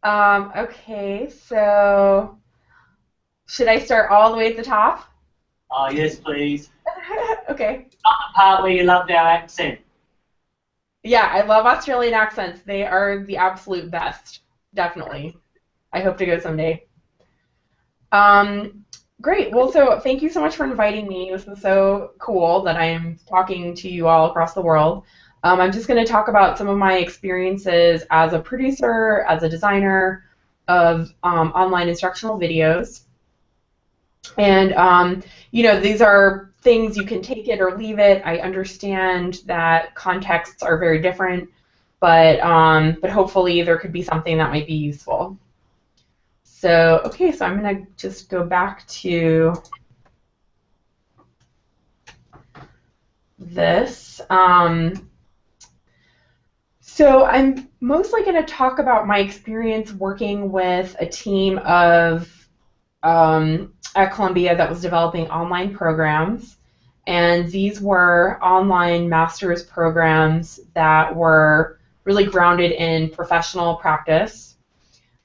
Okay, so should I start all the way at the top? Oh, yes, please. Okay. Not the part where you loved our accent. Yeah, I love Australian accents. They are the absolute best. Definitely. I hope to go someday. Um, Great. Well, so thank you so much for inviting me. This is so cool that I'm talking to you all across the world. I'm just going to talk about some of my experiences as a producer, as a designer of online instructional videos. And these are things you can take it or leave it. I understand that contexts are very different, but hopefully there could be something that might be useful. So okay, so I'm gonna just go back to this. So I'm mostly going to talk about my experience working with a team of at Columbia that was developing online programs. And these were online master's programs that were really grounded in professional practice.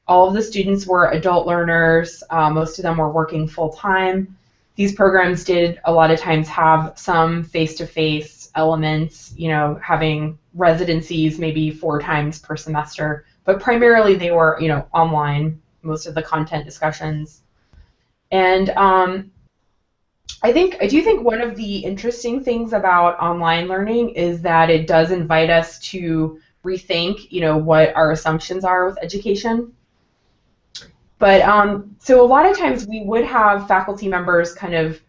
All of the students were adult learners. Most of them were working full time. These programs did a lot of times have some face-to-face elements, having residencies maybe 4 times per semester, but primarily they were, online, most of the content discussions. And I do think one of the interesting things about online learning is that it does invite us to rethink, what our assumptions are with education. But so a lot of times we would have faculty members kind of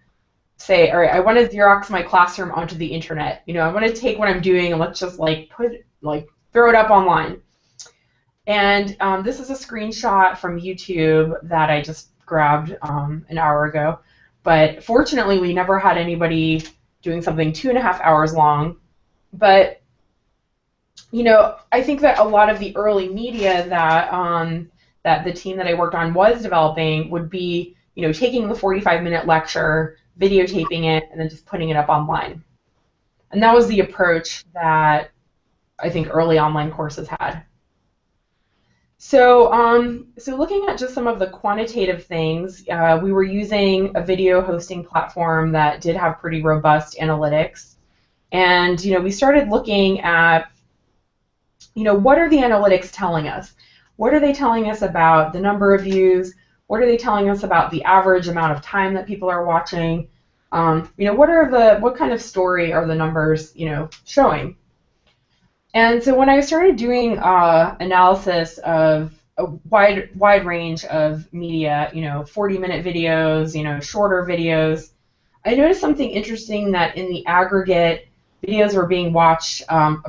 say, all right, I want to Xerox my classroom onto the internet. I want to take what I'm doing and let's just throw it up online. And this is a screenshot from YouTube that I just grabbed an hour ago. But fortunately, we never had anybody doing something 2.5 hours long. But I think that a lot of the early media that the team that I worked on was developing would be, taking the 45-minute lecture, videotaping it, and then just putting it up online. And that was the approach that I think early online courses had. So looking at just some of the quantitative things, we were using a video hosting platform that did have pretty robust analytics. And, we started looking at, what are the analytics telling us? What are they telling us about the number of views? What are they telling us about the average amount of time that people are watching? What kind of story are the numbers, showing? And so when I started doing analysis of a wide range of media, 40-minute videos, shorter videos, I noticed something interesting that in the aggregate, videos were being watched on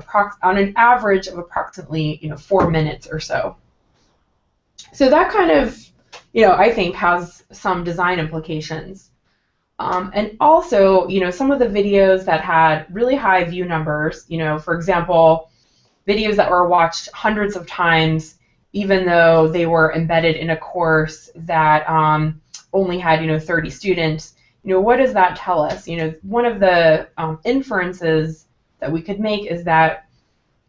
an average of approximately 4 minutes or so. So that kind of, I think has some design implications. And also, some of the videos that had really high view numbers, for example, videos that were watched hundreds of times, even though they were embedded in a course that only had, 30 students, what does that tell us? One of the inferences that we could make is that,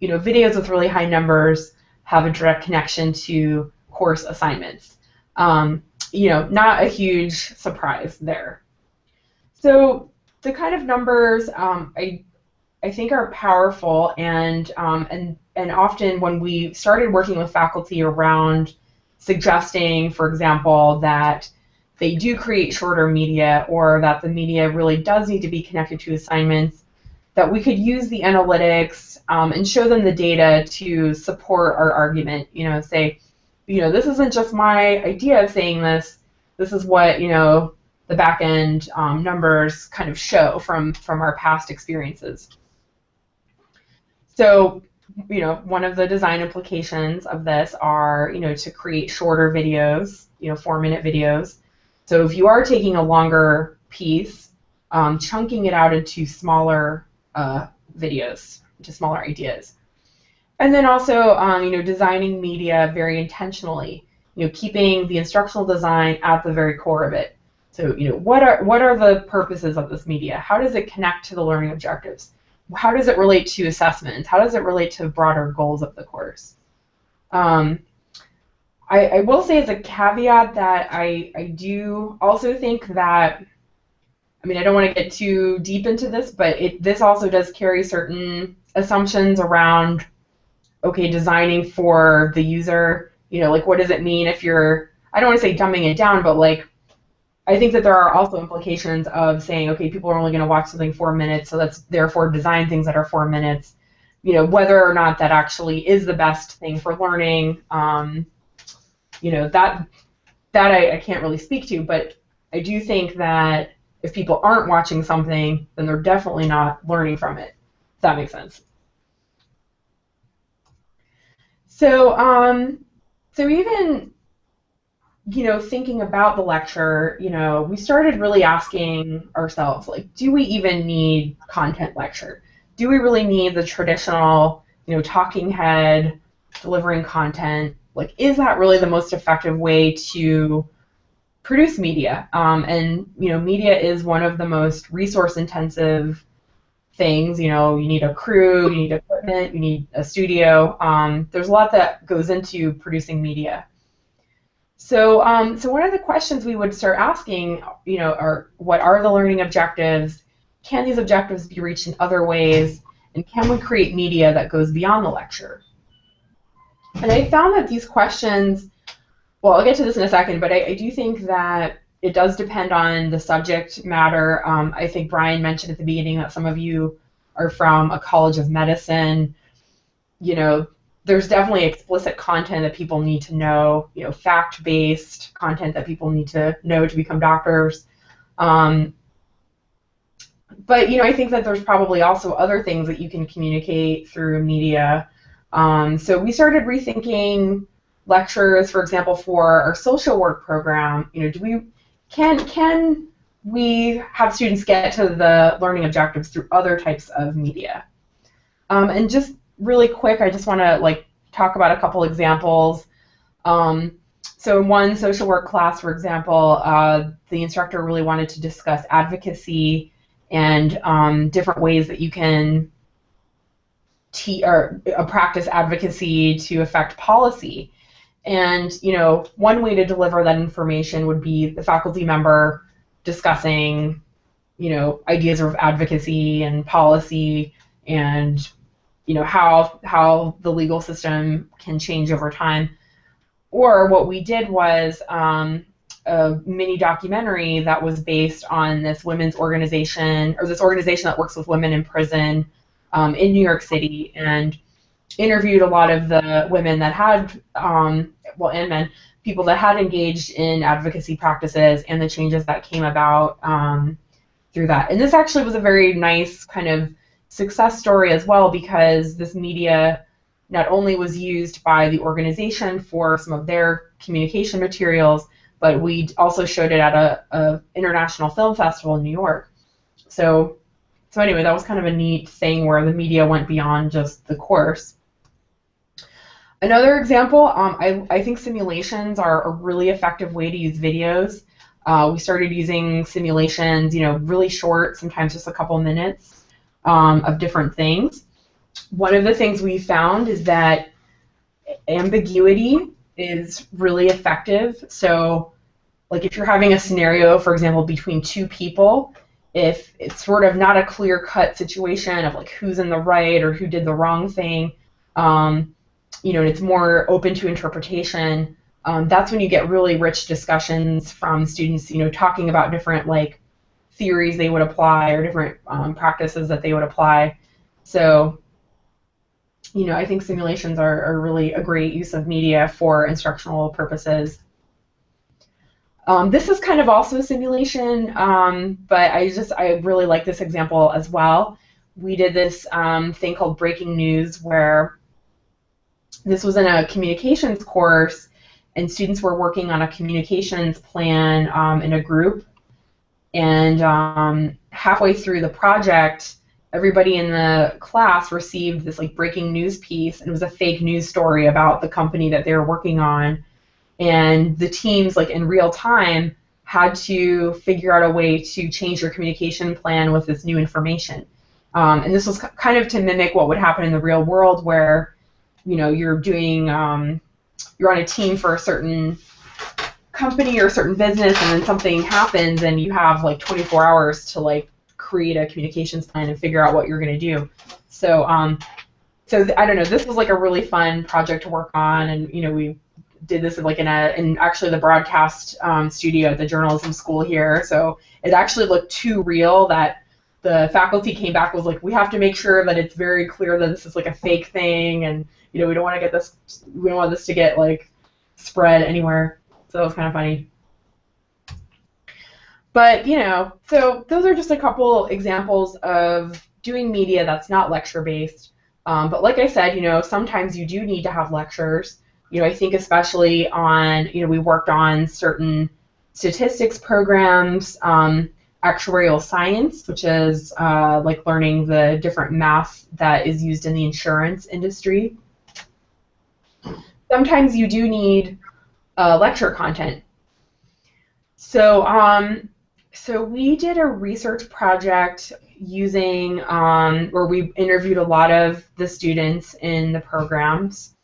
videos with really high numbers have a direct connection to course assignments. Not a huge surprise there. So the kind of numbers I think are powerful, and often when we started working with faculty around suggesting, for example, that they do create shorter media or that the media really does need to be connected to assignments, that we could use the analytics and show them the data to support our argument. Say, this isn't just my idea of saying this. This is what the back end numbers kind of show from our past experiences. So, one of the design implications of this are, to create shorter videos, 4-minute videos. So if you are taking a longer piece, chunking it out into smaller videos, into smaller ideas. And then also, designing media very intentionally, keeping the instructional design at the very core of it. So, what are the purposes of this media? How does it connect to the learning objectives? How does it relate to assessments? How does it relate to broader goals of the course? I will say as a caveat that I do also think that, I mean, I don't want to get too deep into this, but this also does carry certain assumptions around, okay, designing for the user, like what does it mean if you're, I don't want to say dumbing it down, but like, I think that there are also implications of saying, okay, people are only going to watch something 4 minutes, so let's therefore design things that are 4 minutes, whether or not that actually is the best thing for learning, that I can't really speak to, but I do think that if people aren't watching something, then they're definitely not learning from it. If that makes sense. So, so even, thinking about the lecture, we started really asking ourselves, like, do we even need content lecture? Do we really need the traditional, talking head delivering content? Like, is that really the most effective way to produce media? And, media is one of the most resource-intensive things. You need a crew, you need equipment, you need a studio. There's a lot that goes into producing media. So, so one of the questions we would start asking, are what are the learning objectives? Can these objectives be reached in other ways? And can we create media that goes beyond the lecture? And I found that these questions, well, I'll get to this in a second, but I do think that it does depend on the subject matter. I think Brian mentioned at the beginning that some of you are from a college of medicine. There's definitely explicit content that people need to know, fact-based content that people need to know to become doctors. But, I think that there's probably also other things that you can communicate through media. So we started rethinking lectures, for example, for our social work program. Can we have students get to the learning objectives through other types of media? And just really quick, I just want to talk about a couple examples. So in one social work class, for example, the instructor really wanted to discuss advocacy and different ways that you can practice advocacy to affect policy. And one way to deliver that information would be the faculty member discussing ideas of advocacy and policy and how the legal system can change over time. Or what we did was a mini documentary that was based on this women's organization, or this organization that works with women in prison in New York City, and interviewed a lot of the women that had, and men, people that had engaged in advocacy practices and the changes that came about through that. And this actually was a very nice kind of success story as well, because this media not only was used by the organization for some of their communication materials, but we also showed it at a international film festival in New York. So anyway, that was kind of a neat thing where the media went beyond just the course. Another example, I think simulations are a really effective way to use videos. We started using simulations, really short, sometimes just a couple minutes of different things. One of the things we found is that ambiguity is really effective. So, if you're having a scenario, for example, between two people, if it's sort of not a clear-cut situation of who's in the right or who did the wrong thing, and it's more open to interpretation, that's when you get really rich discussions from students, talking about different theories they would apply or different practices that they would apply. So, I think simulations are really a great use of media for instructional purposes. This is kind of also a simulation, but I really like this example as well. We did this thing called Breaking News, where this was in a communications course, and students were working on a communications plan in a group. And halfway through the project, everybody in the class received this breaking news piece, and it was a fake news story about the company that they were working on. And the teams, in real time, had to figure out a way to change their communication plan with this new information. And this was kind of to mimic what would happen in the real world, where you're doing you're on a team for a certain company or a certain business, and then something happens, and you have like 24 hours to like create a communications plan and figure out what you're going to do. So, I don't know. This was like a really fun project to work on, and we did this in like in actually the broadcast studio at the journalism school here. So it actually looked too real that the faculty came back was like, we have to make sure that it's very clear that this is like a fake thing, and we don't want to get this, we don't want this to get like spread anywhere. So it was kind of funny. But so those are just a couple examples of doing media that's not lecture based. But like I said, sometimes you do need to have lectures. I think especially on, we worked on certain statistics programs, actuarial science, which is like learning the different math that is used in the insurance industry. Sometimes you do need lecture content. So, so we did a research project using, where we interviewed a lot of the students in the programs.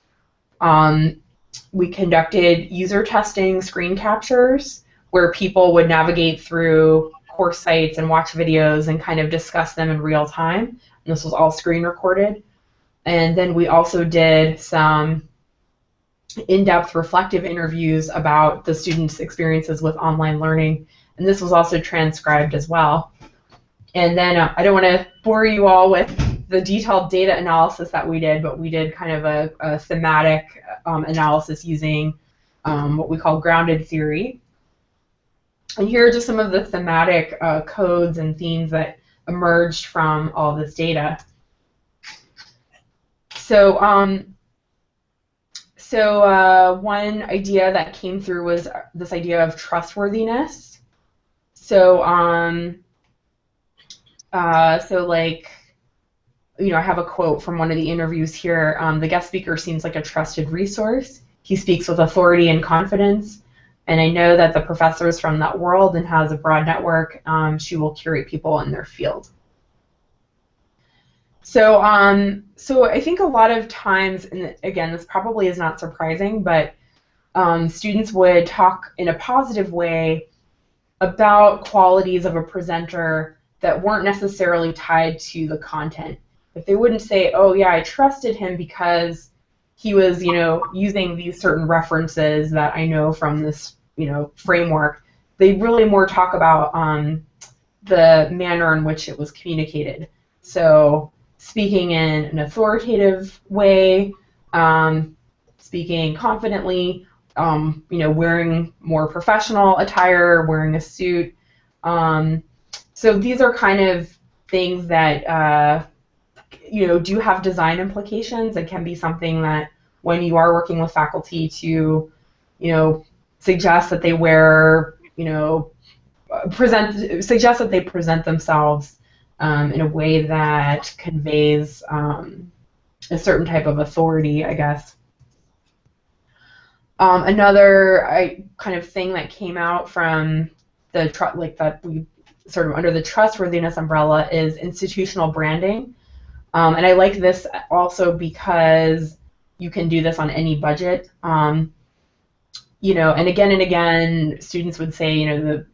We conducted user testing screen captures where people would navigate through course sites and watch videos and kind of discuss them in real time. And this was all screen recorded. And then we also did some in-depth reflective interviews about the students' experiences with online learning. And this was also transcribed as well. And then I don't want to bore you all with the detailed data analysis that we did, but we did kind of a thematic analysis using what we call grounded theory. And here are just some of the thematic codes and themes that emerged from all this data. So, one idea that came through was this idea of trustworthiness. So, like, I have a quote from one of the interviews here. The guest speaker seems like a trusted resource. He speaks with authority and confidence. And I know that the professor is from that world and has a broad network. She will curate people in their field. So, so I think a lot of times, and again, this probably is not surprising, but students would talk in a positive way about qualities of a presenter that weren't necessarily tied to the content. If they wouldn't say, oh yeah, I trusted him because he was, using these certain references that I know from this, framework, they really more talk about the manner in which it was communicated. So speaking in an authoritative way, speaking confidently, wearing more professional attire, wearing a suit. So these are kind of things that do have design implications and can be something that when you are working with faculty to, suggest that they wear, suggest that they present themselves in a way that conveys a certain type of authority, I guess. Another kind of thing that came out from the that we sort of under the trustworthiness umbrella is institutional branding. And I like this also because you can do this on any budget. And again, students would say,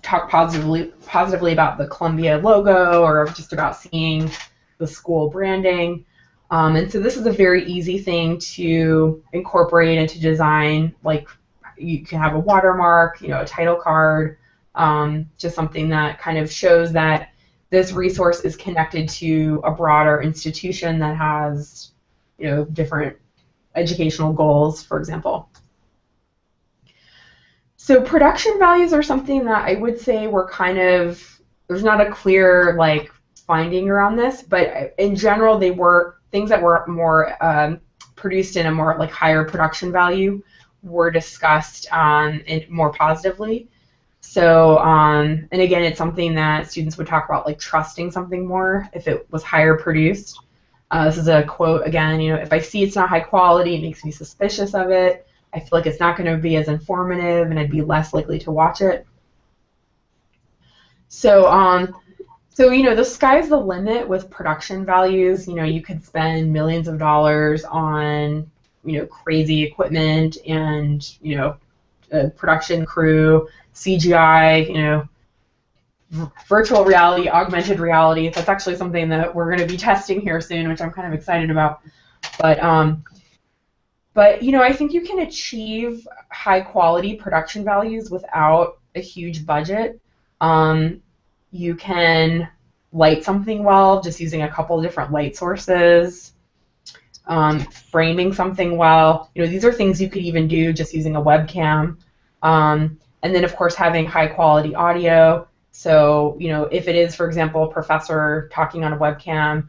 talk positively about the Columbia logo or just about seeing the school branding. And so this is a very easy thing to incorporate into design. Like you can have a watermark, a title card, just something that kind of shows that this resource is connected to a broader institution that has, different educational goals, for example. So production values are something that I would say were kind of, there's not a clear finding around this, but in general they were things that were more produced in a more higher production value were discussed more positively. So, and again, it's something that students would talk about, trusting something more if it was higher produced. This is a quote again, if I see it's not high quality, it makes me suspicious of it. I feel like it's not going to be as informative, and I'd be less likely to watch it. So, the sky's the limit with production values. You could spend millions of dollars on, crazy equipment and, a production crew, CGI, virtual reality, augmented reality. That's actually something that we're going to be testing here soon, which I'm kind of excited about. But I think you can achieve high quality production values without a huge budget. You can light something well, just using a couple of different light sources. Framing something well. These are things you could even do just using a webcam. And then, of course, having high quality audio. So, if it is, for example, a professor talking on a webcam,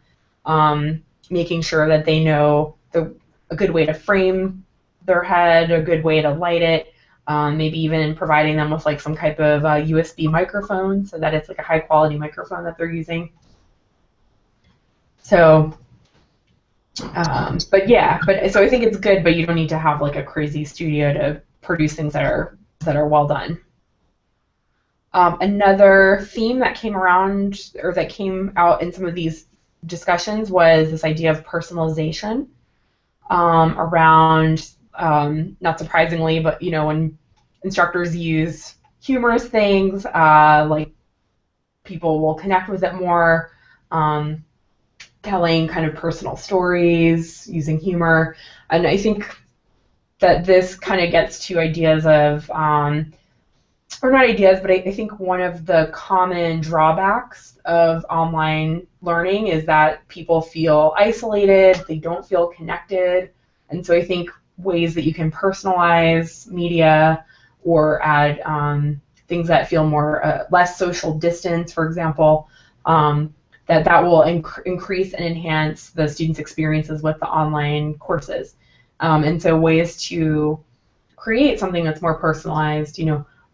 making sure that they know a good way to frame their head, a good way to light it, maybe even providing them with like some type of USB microphone so that it's like a high quality microphone that they're using. So, so I think it's good, but you don't need to have like a crazy studio to produce things that are well done. Another theme that came around or that came out in some of these discussions was this idea of personalization around, not surprisingly, but when instructors use humorous things, like people will connect with it more. Telling kind of personal stories using humor, and I think that this kind of gets to ideas of, or not ideas, but I think one of the common drawbacks of online learning is that people feel isolated, they don't feel connected, and so I think ways that you can personalize media or add things that feel more less social distance, for example, that will increase and enhance the students' experiences with the online courses. And so ways to create something that's more personalized,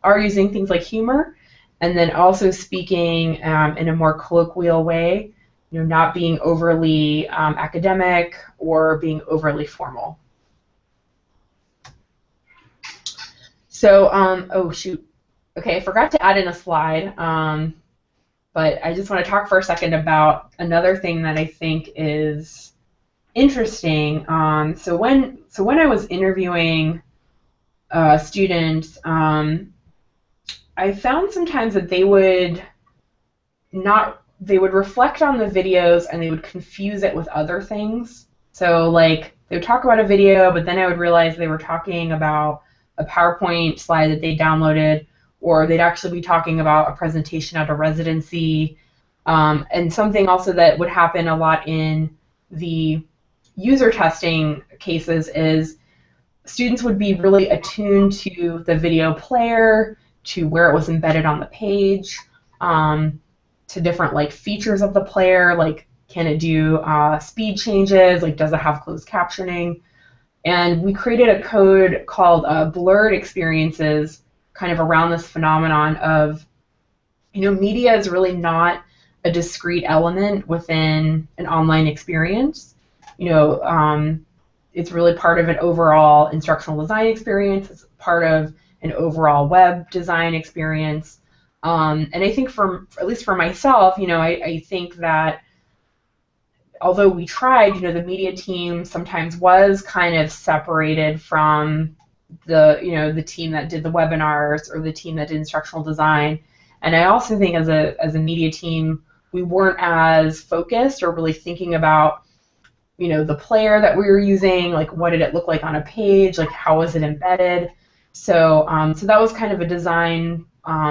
are using things like humor, and then also speaking in a more colloquial way, not being overly academic or being overly formal. So, oh shoot, okay, I forgot to add in a slide. But I just want to talk for a second about another thing that I think is interesting. So when I was interviewing students, I found sometimes that they would reflect on the videos and they would confuse it with other things. So like they would talk about a video, but then I would realize they were talking about a PowerPoint slide that they downloaded, or they'd actually be talking about a presentation at a residency. And something also that would happen a lot in the user testing cases is students would be really attuned to the video player, to where it was embedded on the page, to different like features of the player, like can it do speed changes, like does it have closed captioning? And we created a code called blurred experiences kind of around this phenomenon of, media is really not a discrete element within an online experience. It's really part of an overall instructional design experience. It's part of an overall web design experience. And I think at least for myself, I think that although we tried, the media team sometimes was kind of separated from the team that did the webinars or the team that did instructional design. And I also think as a media team, we weren't as focused or really thinking about, the player that we were using, like what did it look like on a page, like how was it embedded. So that was kind of a design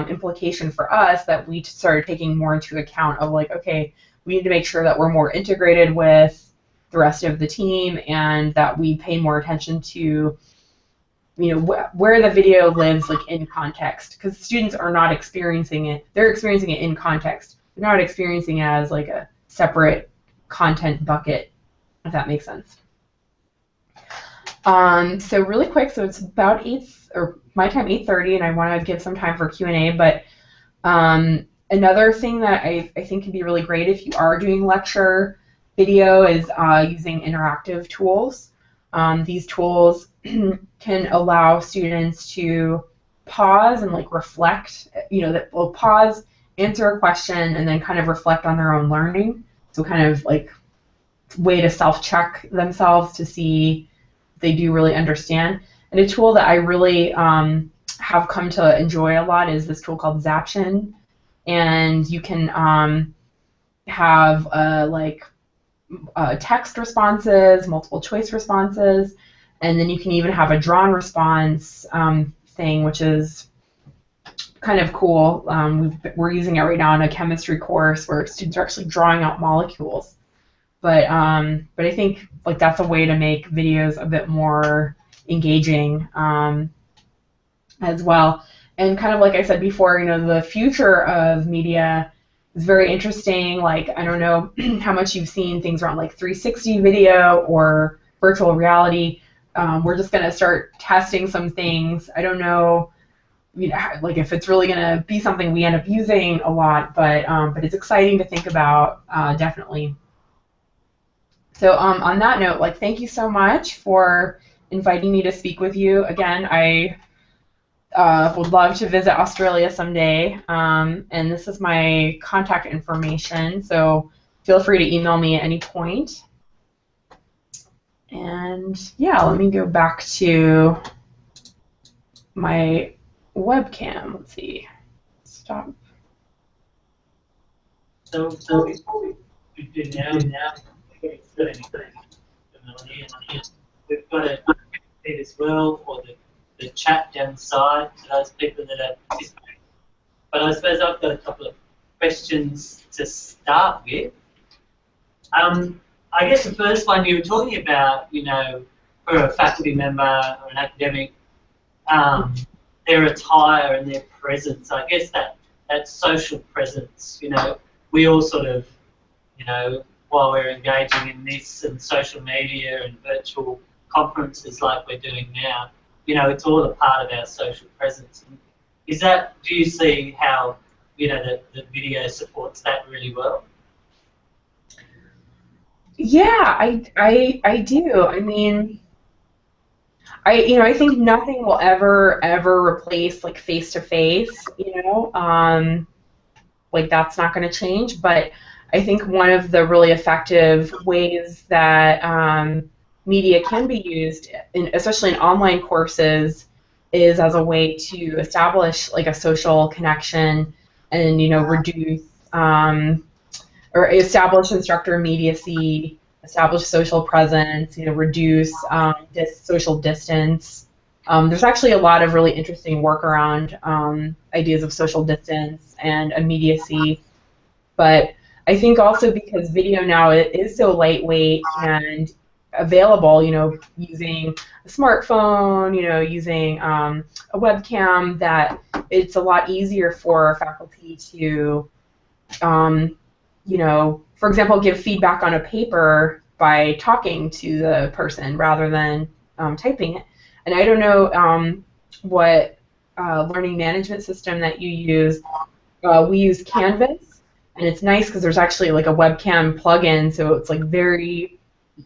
implication for us that we started taking more into account of like, okay, we need to make sure that we're more integrated with the rest of the team and that we pay more attention to where the video lives like in context, because students are not experiencing it. They're experiencing it in context. They're not experiencing it as like a separate content bucket, if that makes sense. So really quick, so it's about my time 8:30, and I want to give some time for Q&A, but another thing that I think can be really great if you are doing lecture video is using interactive tools. These tools can allow students to pause and like reflect, that will pause, answer a question, and then kind of reflect on their own learning. So kind of like way to self-check themselves to see they do really understand. And a tool that I really have come to enjoy a lot is this tool called Zaption, and you can have text responses, multiple choice responses, and then you can even have a drawn response thing, which is kind of cool. We're using it right now in a chemistry course where students are actually drawing out molecules. But I think like that's a way to make videos a bit more engaging as well. And kind of like I said before, you know, the future of media is very interesting. Like, I don't know how much you've seen things around like 360 video or virtual reality. We're just going to start testing some things. I don't know, you know, like if it's really going to be something we end up using a lot, but it's exciting to think about, definitely. So on that note, like, thank you so much for inviting me to speak with you. Again, I would love to visit Australia someday, and this is my contact information, so feel free to email me at any point. And yeah, let me go back to my webcam. Let's see. Stop. So we do now, Melanie, and we've got a feed as well for the chat down the side to those people that are participating. But I suppose I've got a couple of questions to start with. I guess the first one you were talking about, you know, for a faculty member or an academic, their attire and their presence. I guess that social presence, you know, we all sort of, you know, while we're engaging in this and social media and virtual conferences like we're doing now, you know, it's all a part of our social presence. Is that, do you see how, you know, the video supports that really well? Yeah, I do. I mean, I think nothing will ever replace like face to face, you know, like that's not going to change. But I think one of the really effective ways that media can be used, especially in online courses, is as a way to establish like a social connection and, you know, reduce or establish instructor immediacy, establish social presence, you know, reduce social distance. There's actually a lot of really interesting work around ideas of social distance and immediacy, but I think also because video now is so lightweight and available, you know, using a smartphone, you know, using a webcam, that it's a lot easier for faculty to you know, for example, give feedback on a paper by talking to the person rather than typing it. And I don't know what learning management system that you use. We use Canvas, and it's nice because there's actually like a webcam plugin, so it's like very,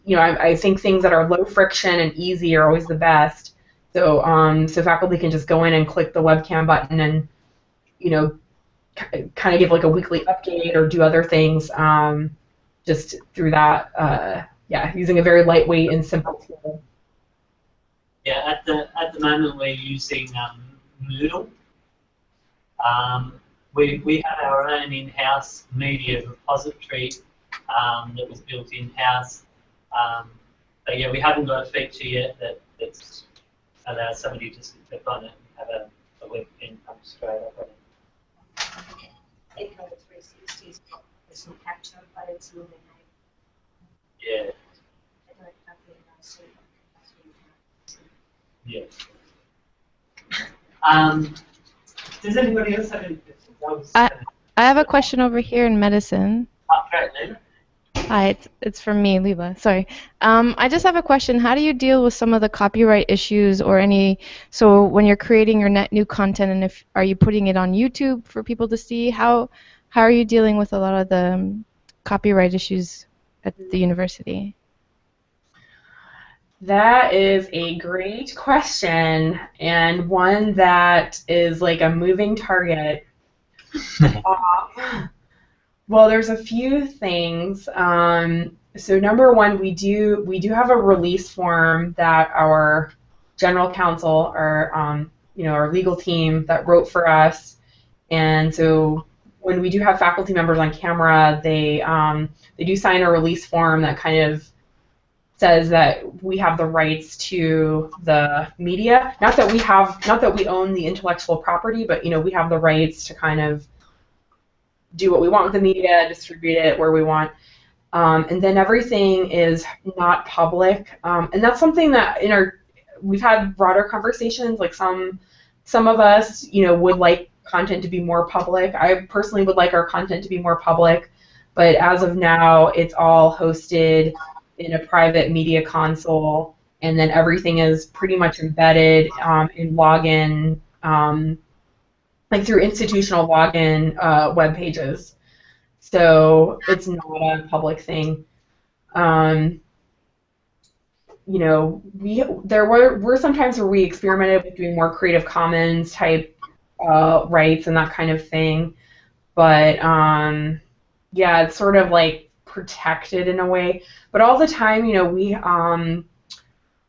you know, I think things that are low friction and easy are always the best. So so faculty can just go in and click the webcam button and, you know, kind of give like a weekly update or do other things just through that, yeah, using a very lightweight and simple tool. Yeah, at the moment we're using Moodle. We have our own in-house media repository that was built in-house. But yeah, we haven't got a feature yet that allows somebody just to click on it and have a webcam come straight up on it. Echo 360's got this capture, but it's a little bit late. Yeah. I don't have the Yeah. Does anybody else have any questions? I have a question over here in medicine. Great, Lena. Hi, it's from me, Leela. Sorry. I just have a question. How do you deal with some of the copyright issues or any? So when you're creating your new content, and are you putting it on YouTube for people to see? How are you dealing with a lot of the copyright issues at the university? That is a great question, and one that is like a moving target. Well, there's a few things. So number one, we do have a release form that our general counsel, our our legal team that wrote for us, and so when we do have faculty members on camera, they do sign a release form that kind of says that we have the rights to the media. Not that we own the intellectual property, but we have the rights to kind of do what we want with the media, distribute it where we want. And then everything is not public, and that's something that we've had broader conversations. Like some of us, would like content to be more public. I personally would like our content to be more public, but as of now, it's all hosted in a private media console, and then everything is pretty much embedded in login, like through institutional login web pages. So it's not a public thing. There were sometimes where we experimented with doing more Creative Commons type rights and that kind of thing, but yeah, it's sort of like protected in a way. But all the time,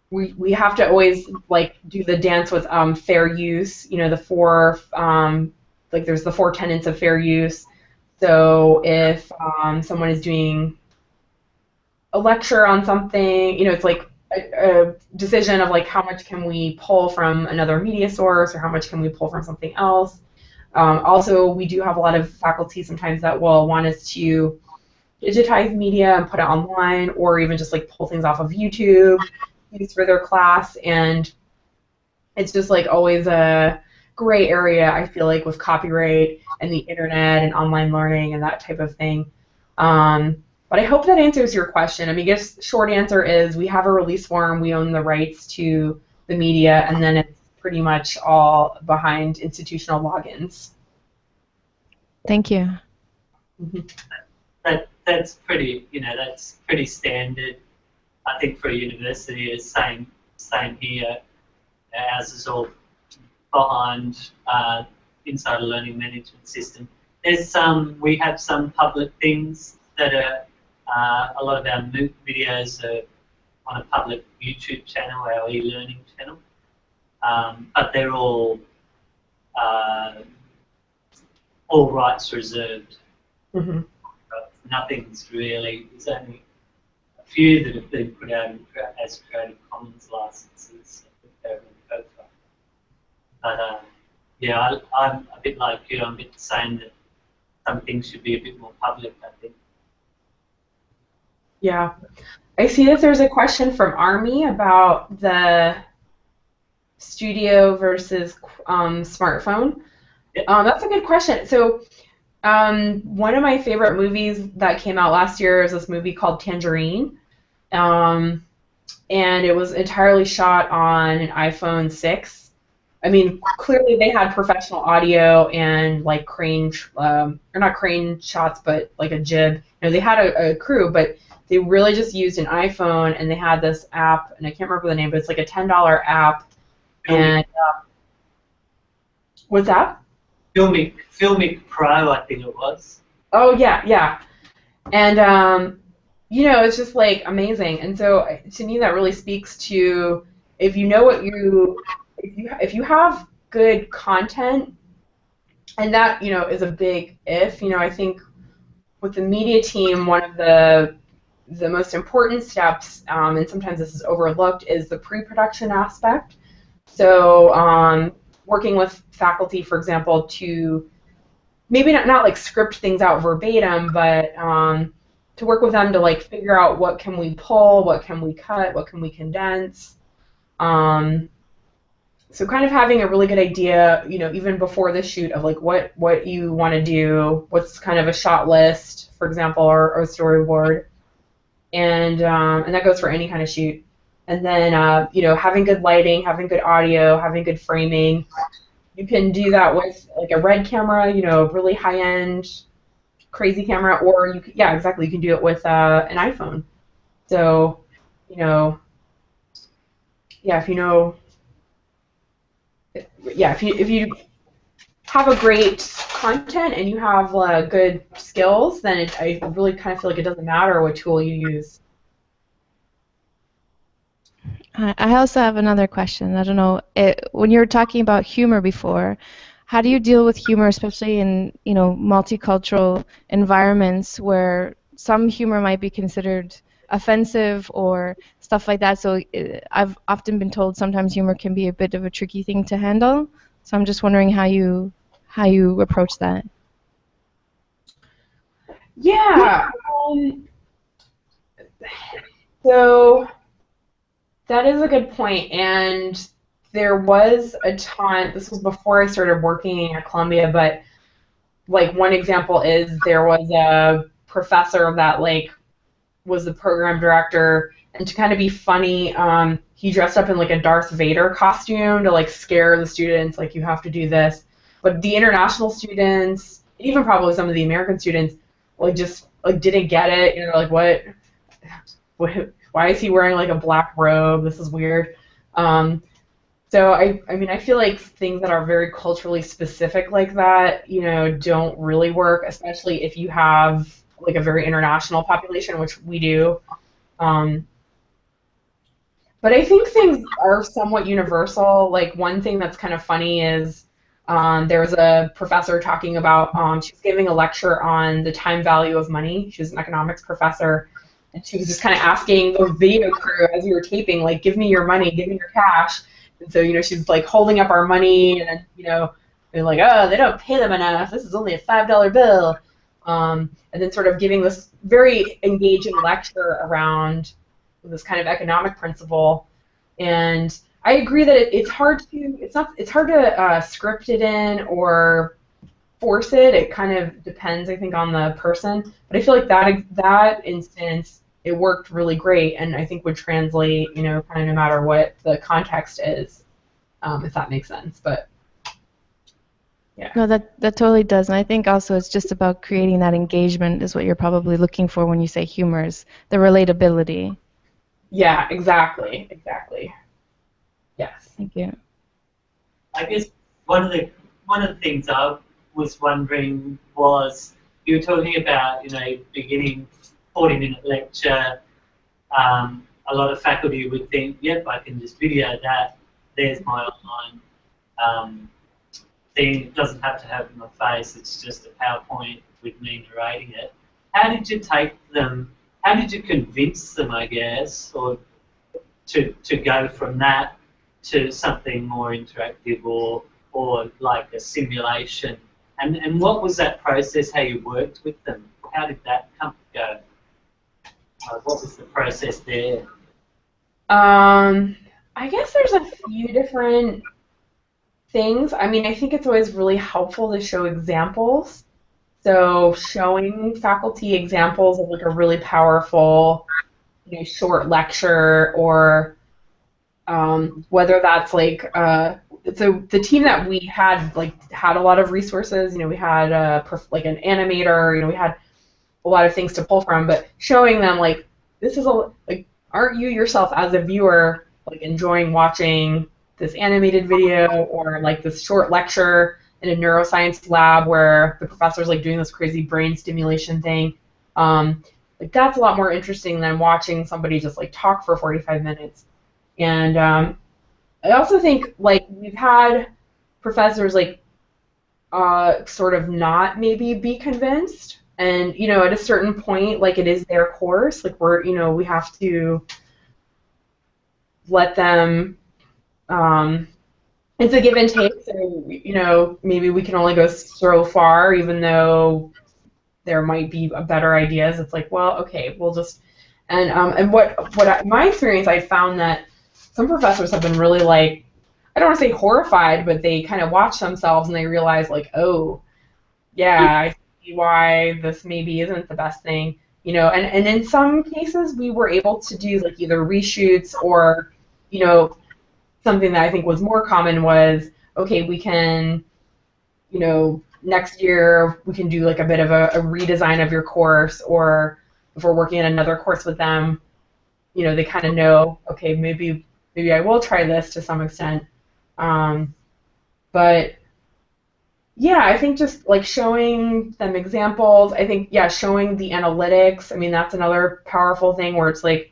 we have to always like do the dance with fair use. The four like there's the four tenets of fair use. So if someone is doing a lecture on something, it's like a decision of like how much can we pull from another media source or how much can we pull from something else. Also, we do have a lot of faculty sometimes that will want us to digitize media and put it online, or even just like pull things off of YouTube, use for their class, and it's just like always a gray area, I feel like, with copyright and the internet and online learning and that type of thing. But I hope that answers your question. I mean, I guess short answer is we have a release form, we own the rights to the media, and then it's pretty much all behind institutional logins. Thank you. That's pretty, that's pretty standard. I think for a university, it's same here. Ours is all behind inside a learning management system. We have some public things that are, a lot of our MOOC videos are on a public YouTube channel, our e-learning channel, but they're all rights reserved. Mm-hmm. Nothing's really, there's only a few that have been put out as Creative Commons licenses. But yeah, I'm a bit like you. I'm a bit saying that some things should be a bit more public, I think. Yeah. I see that there's a question from Army about the studio versus smartphone. Yep. That's a good question. So one of my favorite movies that came out last year is this movie called Tangerine. And it was entirely shot on an iPhone 6. I mean, clearly they had professional audio and like crane, or not crane shots, but like a jib. They had a crew, but they really just used an iPhone, and they had this app, and I can't remember the name, but it's like a $10 app. And what's that? Filmic Pro, I think it was. Oh yeah. And it's just like amazing. And so to me, that really speaks to if you know what if you have good content, and that is a big if. I think with the media team, one of the most important steps, and sometimes this is overlooked, is the pre-production aspect. So working with faculty, for example, to maybe not like script things out verbatim, but to work with them to like figure out what can we pull, what can we cut, what can we condense. So kind of having a really good idea, even before the shoot, of like what you want to do, what's kind of a shot list, for example, or a storyboard, and that goes for any kind of shoot. And then having good lighting, having good audio, having good framing. You can do that with like a Red camera, really high-end, crazy camera, or you can do it with an iPhone. So, if you have a great content and you have good skills, then I really kind of feel like it doesn't matter what tool you use. I also have another question. I don't know, when you were talking about humor before, how do you deal with humor, especially in, multicultural environments where some humor might be considered offensive or stuff like that? So I've often been told sometimes humor can be a bit of a tricky thing to handle. So I'm just wondering how you approach that. Yeah. So that is a good point, and there was a time. This was before I started working at Columbia, but like one example is there was a professor that like was the program director, and to kind of be funny, he dressed up in like a Darth Vader costume to like scare the students, like you have to do this. But the international students, even probably some of the American students, like just like didn't get it. Like what? Why is he wearing like a black robe? This is weird. So I mean, I feel like things that are very culturally specific like that, don't really work, especially if you have like a very international population, which we do. But I think things are somewhat universal. Like one thing that's kind of funny is there was a professor talking about, she was giving a lecture on the time value of money. She was an economics professor, and she was just kind of asking the video crew as we were taping, like, give me your money, give me your cash. And so, she's like holding up our money, and they're like, oh, they don't pay them enough. This is only a $5 bill. And then sort of giving this very engaging lecture around this kind of economic principle. And I agree that it's hard to script it in or force it. It kind of depends, I think, on the person. But I feel like that instance, it worked really great, and I think would translate, kind of no matter what the context is, if that makes sense. But yeah. No, that totally does. And I think also it's just about creating that engagement is what you're probably looking for when you say humor, is the relatability. Yeah, exactly. Yes. Thank you. I guess one of the things I was wondering was, you were talking about, beginning 40-minute lecture. A lot of faculty would think, yep, I can just video that. There's my online thing. It doesn't have to have my face. It's just a PowerPoint with me narrating it. How did you take them? How did you convince them, I guess, or to go from that to something more interactive or like a simulation? And what was that process? How you worked with them? How did that come to go? What was the process there? I guess there's a few different things. I mean, I think it's always really helpful to show examples. So showing faculty examples of like a really powerful, short lecture, or whether that's like so the team that we had had a lot of resources. We had like an animator. We had a lot of things to pull from, but showing them like this is aren't you yourself as a viewer like enjoying watching this animated video or like this short lecture in a neuroscience lab where the professor's like doing this crazy brain stimulation thing. Like that's a lot more interesting than watching somebody just like talk for 45 minutes. And I also think like we've had professors like sort of not maybe be convinced, and at a certain point like it is their course, like we have to let them. It's a give and take, so maybe we can only go so far, even though there might be better ideas. It's like, well, okay, we'll just and my experience, I found that some professors have been really like, I don't want to say horrified, but they kind of watch themselves and they realize like, oh, yeah, I see why this maybe isn't the best thing, and in some cases we were able to do like either reshoots or, something that I think was more common was, okay, we can, next year we can do like a bit of a redesign of your course, or if we're working in another course with them, they kind of know, okay, maybe I will try this to some extent. But Yeah, I think just like showing them examples. I think, yeah, showing the analytics. I mean, that's another powerful thing where it's like,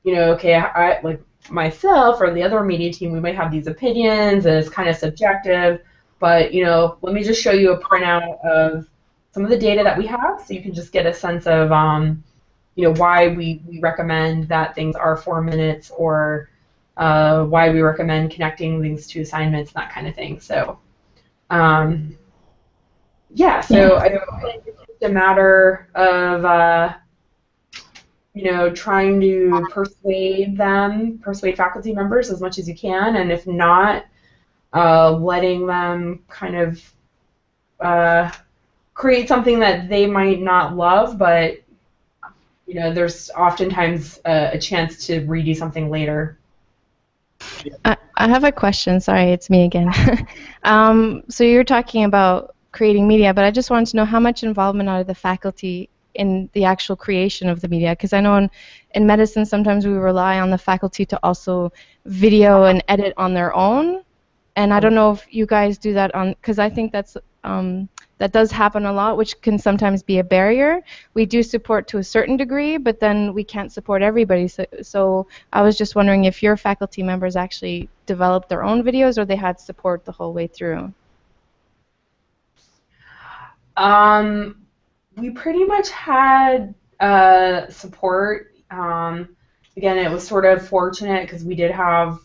okay, I like myself or the other media team, we might have these opinions and it's kind of subjective, but let me just show you a printout of some of the data that we have so you can just get a sense of why we recommend that things are 4 minutes or why we recommend connecting things to assignments, that kind of thing. So yeah, so I think it's just a matter of trying to persuade faculty members as much as you can, and if not, letting them kind of create something that they might not love, but there's oftentimes a chance to redo something later. I have a question. Sorry, it's me again. So you're talking about creating media, but I just wanted to know how much involvement are the faculty in the actual creation of the media? Because I know in medicine sometimes we rely on the faculty to also video and edit on their own, and I don't know if you guys do that because I think that does happen a lot, which can sometimes be a barrier. We do support to a certain degree, but then we can't support everybody. So I was just wondering if your faculty members actually developed their own videos or they had support the whole way through. We pretty much had support. Again, it was sort of fortunate because we did have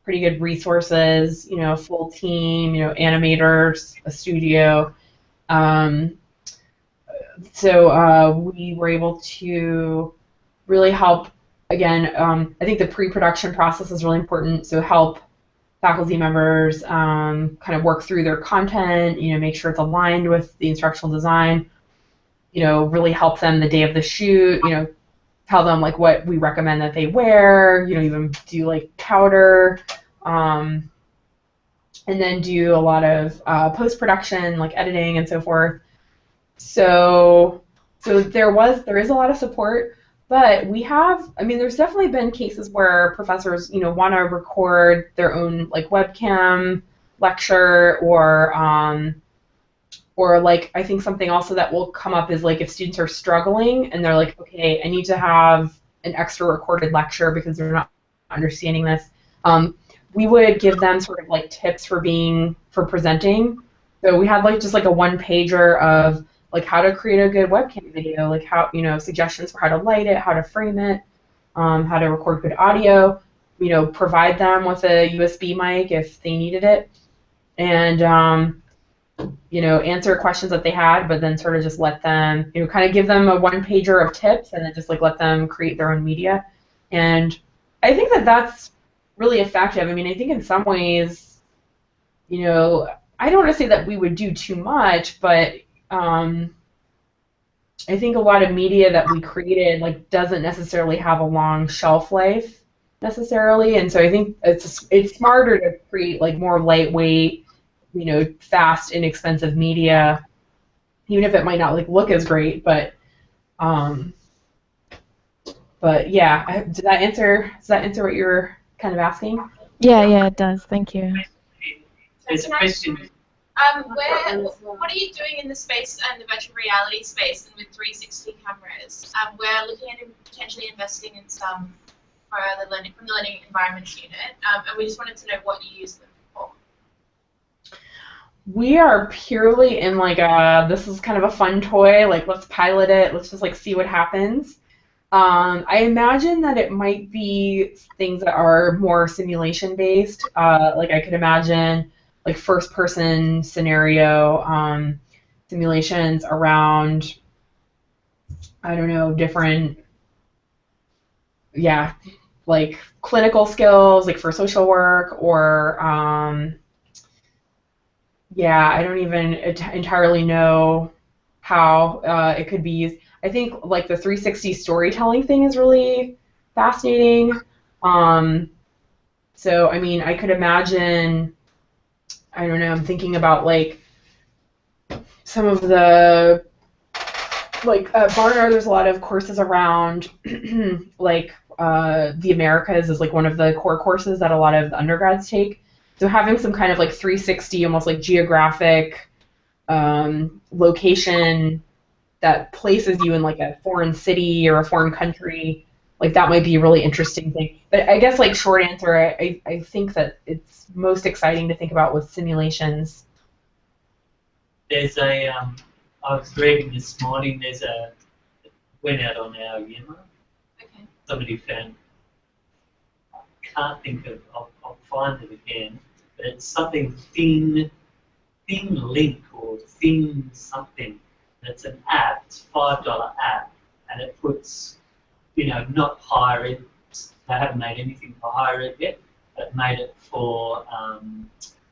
pretty good resources, full team, animators, a studio. So we were able to really help. Again, I think the pre-production process is really important. So help faculty members kind of work through their content, make sure it's aligned with the instructional design, really help them the day of the shoot, tell them like what we recommend that they wear, even do like powder, and then do a lot of post-production, like editing and so forth. So there is a lot of support. But there's definitely been cases where professors, want to record their own like webcam lecture, or like I think something also that will come up is like if students are struggling and they're like, okay, I need to have an extra recorded lecture because they're not understanding this. We would give them sort of like tips for presenting. So we had like just like a one-pager of like how to create a good webcam video, like how, suggestions for how to light it, how to frame it, how to record good audio, provide them with a USB mic if they needed it, and, answer questions that they had, but then sort of just let them, kind of give them a one-pager of tips and then just like let them create their own media. And I think that that's really effective. I think in some ways, I don't want to say that we would do too much, but I think a lot of media that we created like doesn't necessarily have a long shelf life necessarily, and so I think it's smarter to create like more lightweight, fast, inexpensive media, even if it might not like look as great. But yeah, does that answer what you were kind of asking? Yeah, it does. Thank you. There's a question. What are you doing in the space and the virtual reality space and with 360 cameras? We're looking at potentially investing in some from the Learning Environments Unit, and we just wanted to know what you use them for. We are purely in like this is kind of a fun toy, like let's pilot it, let's just like see what happens. I imagine that it might be things that are more simulation based. Like I could imagine like first-person scenario simulations around, I don't know, different, like clinical skills, like for social work, or I don't even entirely know how it could be used. I think like the 360 storytelling thing is really fascinating. So I could imagine, I don't know, I'm thinking about like some of the, like Barnard, there's a lot of courses around like the Americas is like one of the core courses that a lot of the undergrads take. So having some kind of like 360, almost like geographic location that places you in like a foreign city or a foreign country. Like that might be a really interesting thing. But I guess like short answer, I think that it's most exciting to think about with simulations. There's a, I was reading this morning, there's a, went out on our Yammer. Okay. Somebody found, I can't think of, I'll find it again, but it's something thin link or thin something. And it's an app, it's a $5 app, and it puts, you know, not higher ed, they haven't made anything for higher ed yet, but made it for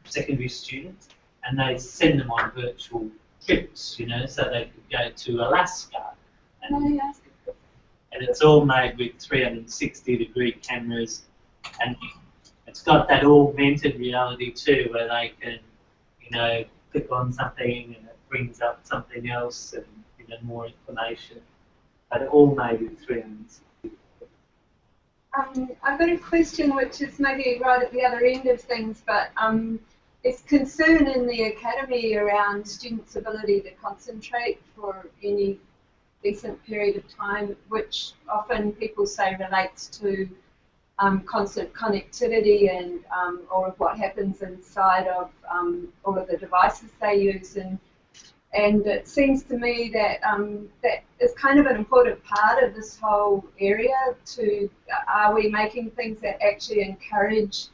secondary students, and they send them on virtual trips, you know, so they could go to Alaska. And it's all made with 360-degree cameras, and it's got that augmented reality too, where they can, you know, click on something and it brings up something else and, you know, more information. But all made with 360. I've got a question which is maybe right at the other end of things, but it's concern in the academy around students' ability to concentrate for any decent period of time, which often people say relates to constant connectivity and all of what happens inside of all of the devices they use. And it seems to me that that is kind of an important part of this whole area. Are we making things that actually encourage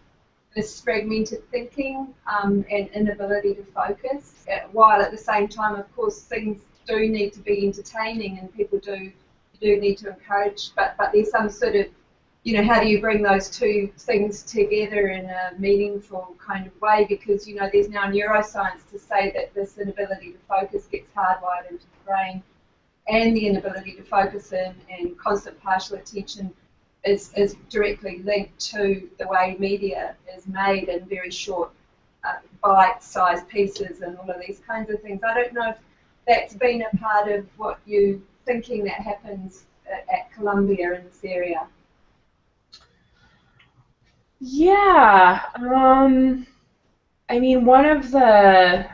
this fragmented thinking and inability to focus, while at the same time, of course, things do need to be entertaining and people do need to encourage, but there's some sort of, you know, how do you bring those two things together in a meaningful kind of way? Because, you know, there's now neuroscience to say that this inability to focus gets hardwired into the brain, and the inability to focus and constant partial attention is directly linked to the way media is made in very short bite-sized pieces and all of these kinds of things. I don't know if that's been a part of what you're thinking that happens at Columbia in this area. Yeah, I mean, one of the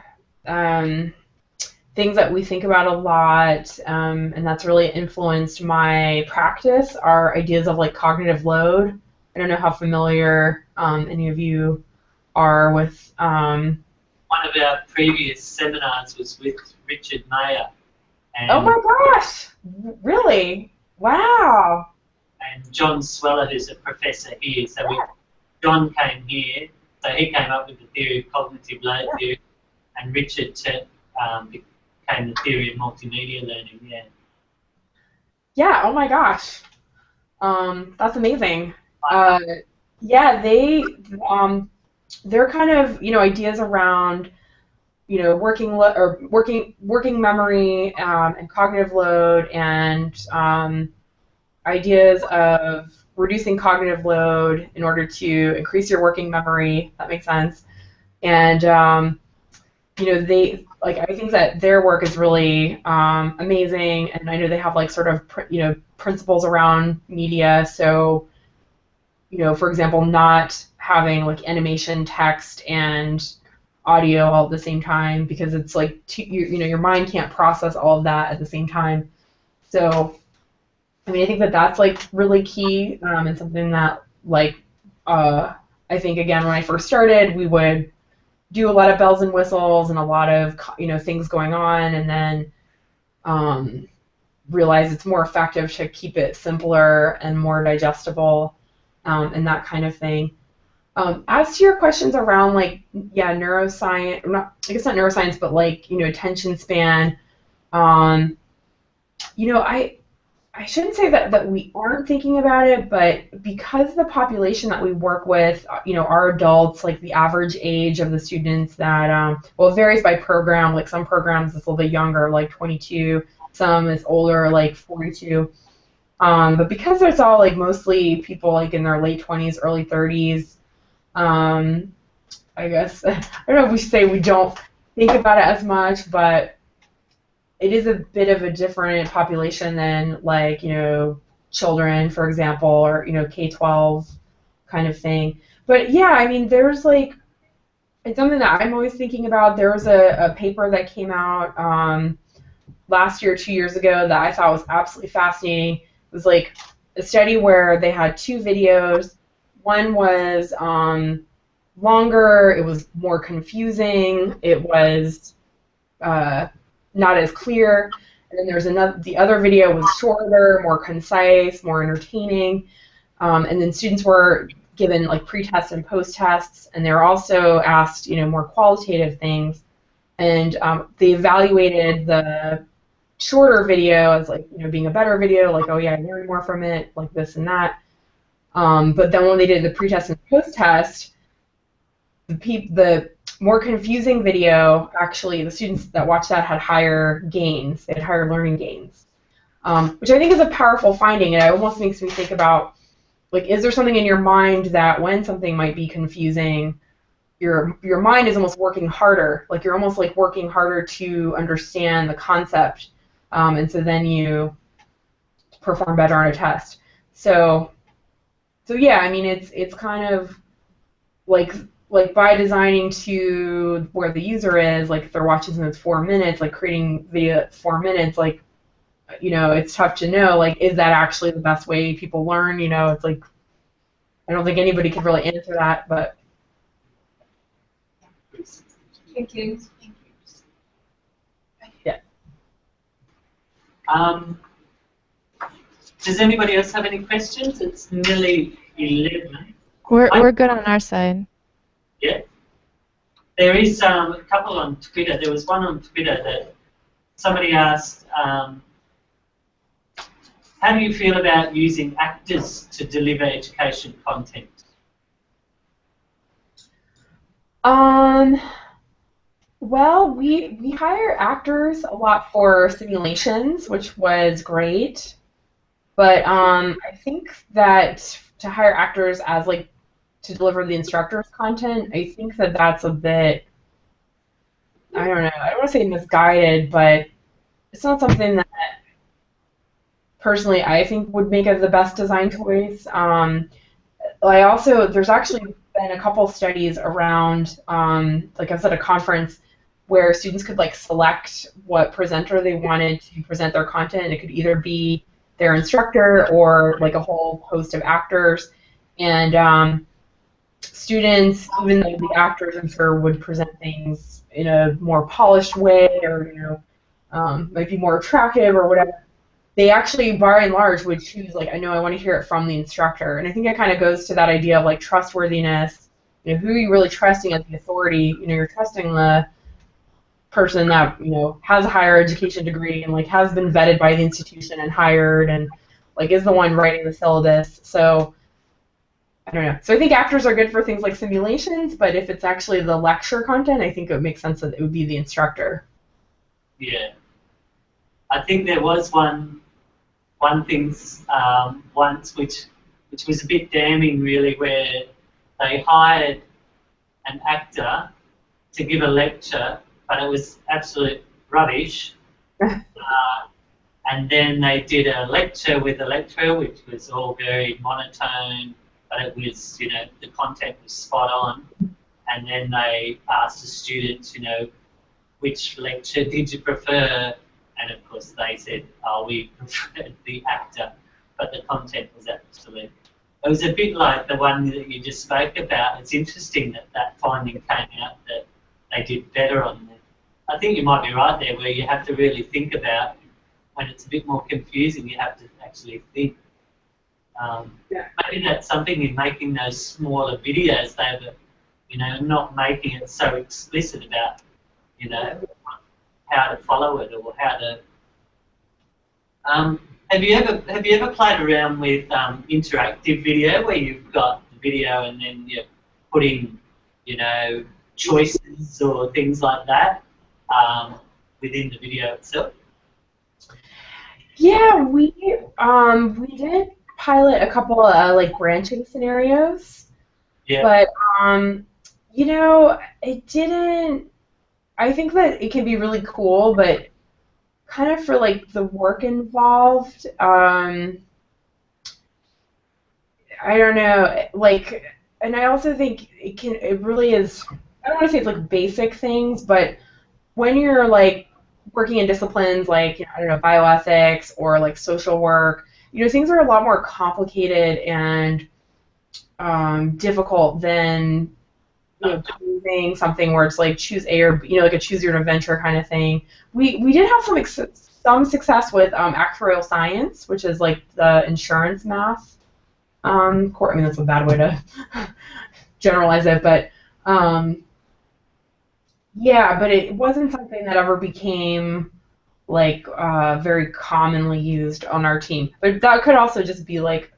things that we think about a lot, and that's really influenced my practice, are ideas of like cognitive load. I don't know how familiar any of you are with. One of our previous seminars was with Richard Mayer. And oh my gosh! Really? Wow! And John Sweller, who's a professor here. So John came here, so he came up with the theory of cognitive load theory, and Richard became the theory of multimedia learning. Yeah. Yeah. Oh my gosh. That's amazing. Yeah, they're kind of, you know, ideas around, you know, working memory and cognitive load, and ideas of reducing cognitive load in order to increase your working memory. That makes sense. And you know, I think that their work is really amazing, and I know they have like sort of you know, principles around media. So, you know, for example, not having like animation, text, and audio all at the same time, because it's like you know, your mind can't process all of that at the same time. So, I mean, I think that that's like really key, and something that like I think, again, when I first started, we would do a lot of bells and whistles and a lot of, you know, things going on, and then realize it's more effective to keep it simpler and more digestible, and that kind of thing. As to your questions around like, yeah, neuroscience, I guess not neuroscience, but like, you know, attention span, you know, I shouldn't say that we aren't thinking about it, but because the population that we work with, you know, are adults, like the average age of the students that, well, it varies by program. Like some programs it's a little bit younger, like 22, some is older, like 42. But because it's all like mostly people like in their late 20s, early 30s, I guess, I don't know if we say we don't think about it as much, but it is a bit of a different population than, like, you know, children, for example, or, you know, K-12 kind of thing. But yeah, I mean, there's like, it's something that I'm always thinking about. There was a paper that came out last year, 2 years ago, that I thought was absolutely fascinating. It was like a study where they had two videos. One was longer, it was more confusing, it was not as clear. And then there's another, the other video was shorter, more concise, more entertaining. And then students were given like pre-tests and post-tests, and they were also asked, more qualitative things. And they evaluated the shorter video as like, being a better video, like, oh yeah, I learned more from it, like this and that. But then when they did the pre-test and post-test, the more confusing video, actually, the students that watched that had higher gains. They had higher learning gains, which I think is a powerful finding. And it almost makes me think about, like, is there something in your mind that when something might be confusing, your mind is almost working harder, like you're almost like working harder to understand the concept, and so then you perform better on a test. So yeah, I mean, it's kind of like by designing to where the user is, like if they're watching something that's 4 minutes, like creating video 4 minutes, like, it's tough to know, like, is that actually the best way people learn? It's like, I don't think anybody could really answer that, but. Thank you. Yeah. Does anybody else have any questions? It's nearly 11. We're good on our side. Yeah. There is a couple on Twitter. There was one on Twitter that somebody asked, how do you feel about using actors to deliver education content? Well, we hire actors a lot for simulations, which was great. But I think that to hire actors as like to deliver the instructor's content, I think that that's a bit, I don't know, I don't want to say misguided, but it's not something that personally I think would make it the best design choice. There's actually been a couple studies around, like I said, a conference where students could like select what presenter they wanted to present their content. It could either be their instructor or like a whole host of actors. And students, even though the actors, I'm sure, would present things in a more polished way, or might be more attractive or whatever, they actually, by and large, would choose, like, I know I want to hear it from the instructor. And I think it kind of goes to that idea of like trustworthiness. Who are you really trusting as the authority? You're trusting the person that has a higher education degree and like has been vetted by the institution and hired and like is the one writing the syllabus. So I don't know. So I think actors are good for things like simulations, but if it's actually the lecture content, I think it would make sense that it would be the instructor. Yeah, I think there was one thing once which was a bit damning really, where they hired an actor to give a lecture, but it was absolute rubbish. And then they did a lecture with the lecturer, which was all very monotone, but it was, the content was spot on. And then they asked the students, which lecture did you prefer? And of course they said, oh, we preferred the actor, but the content was absolute. It was a bit like the one that you just spoke about. It's interesting that finding came out that they did better on it. I think you might be right there, where you have to really think about, when it's a bit more confusing, you have to actually think. Maybe that's something in making those smaller videos, not making it so explicit about, how to follow it or how to. Have you ever played around with interactive video, where you've got the video and then you're putting, choices or things like that within the video itself? Yeah, we did pilot a couple of like branching scenarios. Yeah. But it didn't. I think that it can be really cool, but kind of for like the work involved, I don't know. Like, and I also think it really is I don't want to say it's like basic things, but when you're like working in disciplines like I don't know bioethics or like social work, things are a lot more complicated and difficult than choosing something where it's like choose A or B, like a choose your own adventure kind of thing. We did have some success with actuarial science, which is like the insurance math. I mean that's a bad way to generalize it, but yeah, but it wasn't something that ever became like very commonly used on our team. But that could also just be like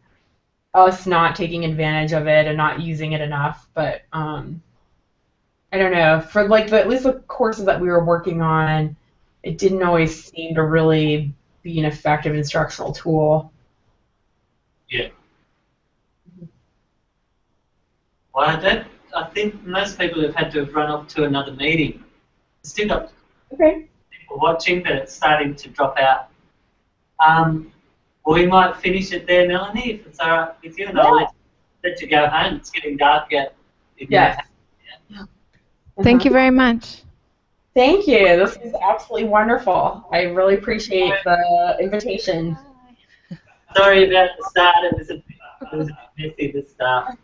us not taking advantage of it and not using it enough. But I don't know. For like at least the courses that we were working on, it didn't always seem to really be an effective instructional tool. Yeah. Well, I think most people have had to run off to another meeting. Still got Okay. people watching, but it's starting to drop out. Well, we might finish it there, Melanie, if it's all right with you, and I'll let you go home. It's getting dark out. Yes. Thank you very much. Thank you. This was absolutely wonderful. I really appreciate the invitation. Sorry about the start. It was a bit messy, the start.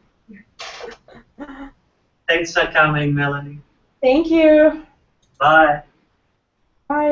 Thanks for coming, Melanie. Thank you. Bye.